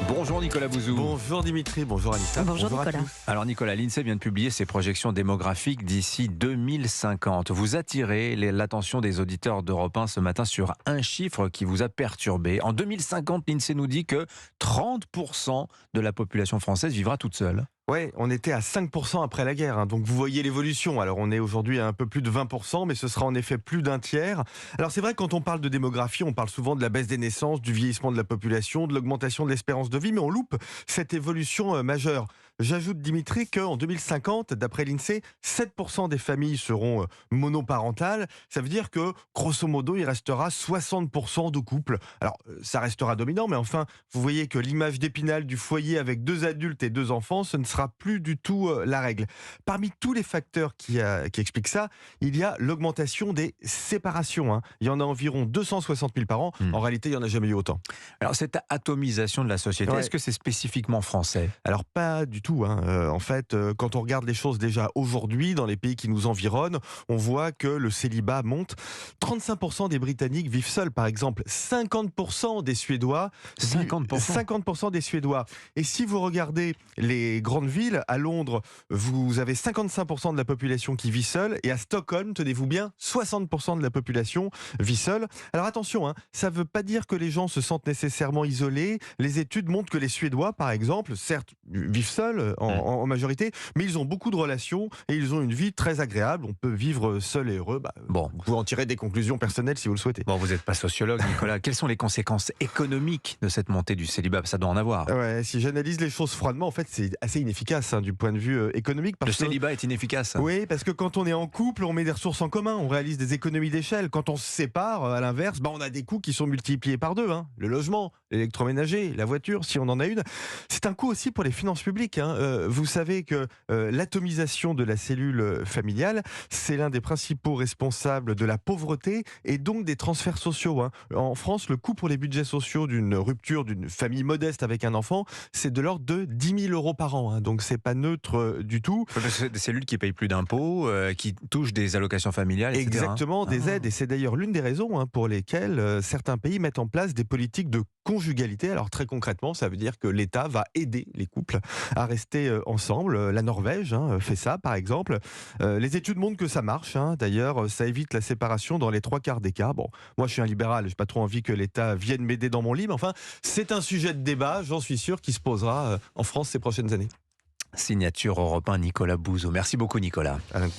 Bonjour Nicolas Bouzou. Bonjour Dimitri, bonjour Anissa. Bonjour à Nicolas. tous. Alors Nicolas, l'INSEE vient de publier ses projections démographiques d'ici 2050. Vous attirez l'attention des auditeurs d'Europe 1 ce matin sur un chiffre qui vous a perturbé. En 2050, l'INSEE nous dit que 30% de la population française vivra toute seule. Ouais, on était à 5% après la guerre, donc vous voyez l'évolution. Alors on est aujourd'hui à un peu plus de 20%, mais ce sera en effet plus d'un tiers. Alors c'est vrai que quand on parle de démographie, on parle souvent de la baisse des naissances, du vieillissement de la population, de l'augmentation de l'espérance de vie, mais on loupe cette évolution majeure. J'ajoute Dimitri qu'en 2050, d'après l'INSEE, 7% des familles seront monoparentales. Ça veut dire que, grosso modo, il restera 60% de couples. Alors ça restera dominant, mais enfin, vous voyez que l'image d'Épinal du foyer avec 2 adultes et 2 enfants, ce ne sera plus du tout la règle. Parmi tous les facteurs qui expliquent ça, il y a l'augmentation des séparations. Il y en a environ 260 000 par an. En réalité, il n'y en a jamais eu autant. Alors cette atomisation de la société, Ouais. est-ce que c'est spécifiquement français ? Alors pas du tout. En fait, quand on regarde les choses déjà aujourd'hui dans les pays qui nous environnent, on voit que le célibat monte. 35% des Britanniques vivent seuls, par exemple. 50% des Suédois. 50%. 50% des Suédois. Et si vous regardez les grandes villes, à Londres, vous avez 55% de la population qui vit seule. Et à Stockholm, tenez-vous bien, 60% de la population vit seule. Alors attention, ça ne veut pas dire que les gens se sentent nécessairement isolés. Les études montrent que les Suédois, par exemple, certes, vivent seuls en majorité, mais ils ont beaucoup de relations et ils ont une vie très agréable. On peut vivre seul et heureux. Bon. Vous pouvez en tirer des conclusions personnelles si vous le souhaitez. Bon, vous n'êtes pas sociologue, Nicolas. Quelles sont les conséquences économiques de cette montée du célibat ? Ça doit en avoir. Ouais, si j'analyse les choses froidement, en fait, c'est assez inefficace du point de vue économique. Le Parce que, célibat est inefficace. oui, parce que quand on est en couple, on met des ressources en commun, on réalise des économies d'échelle. Quand on se sépare, à l'inverse, on a des coûts qui sont multipliés par 2. Le logement, l'électroménager, la voiture, si on en a une. C'est un coût aussi pour les finances publiques. Vous savez que l'atomisation de la cellule familiale, c'est l'un des principaux responsables de la pauvreté et donc des transferts sociaux. En France, le coût pour les budgets sociaux d'une rupture d'une famille modeste avec un enfant, c'est de l'ordre de 10 000 euros par an. Donc c'est pas neutre du tout. C'est des cellules qui payent plus d'impôts, qui touchent des allocations familiales, etc. Exactement, des aides. Et c'est d'ailleurs l'une des raisons pour lesquelles certains pays mettent en place des politiques de conjugalité. Alors très concrètement, ça veut dire que l'État va aider les couples à rester ensemble. La Norvège fait ça, par exemple. Les études montrent que ça marche. D'ailleurs, ça évite la séparation dans les 3/4 des cas. Bon, moi je suis un libéral, j'ai pas trop envie que l'État vienne m'aider dans mon lit, mais enfin, c'est un sujet de débat, j'en suis sûr, qui se posera en France ces prochaines années. Signature Europe 1, Nicolas Bouzou. Merci beaucoup Nicolas. À lundi.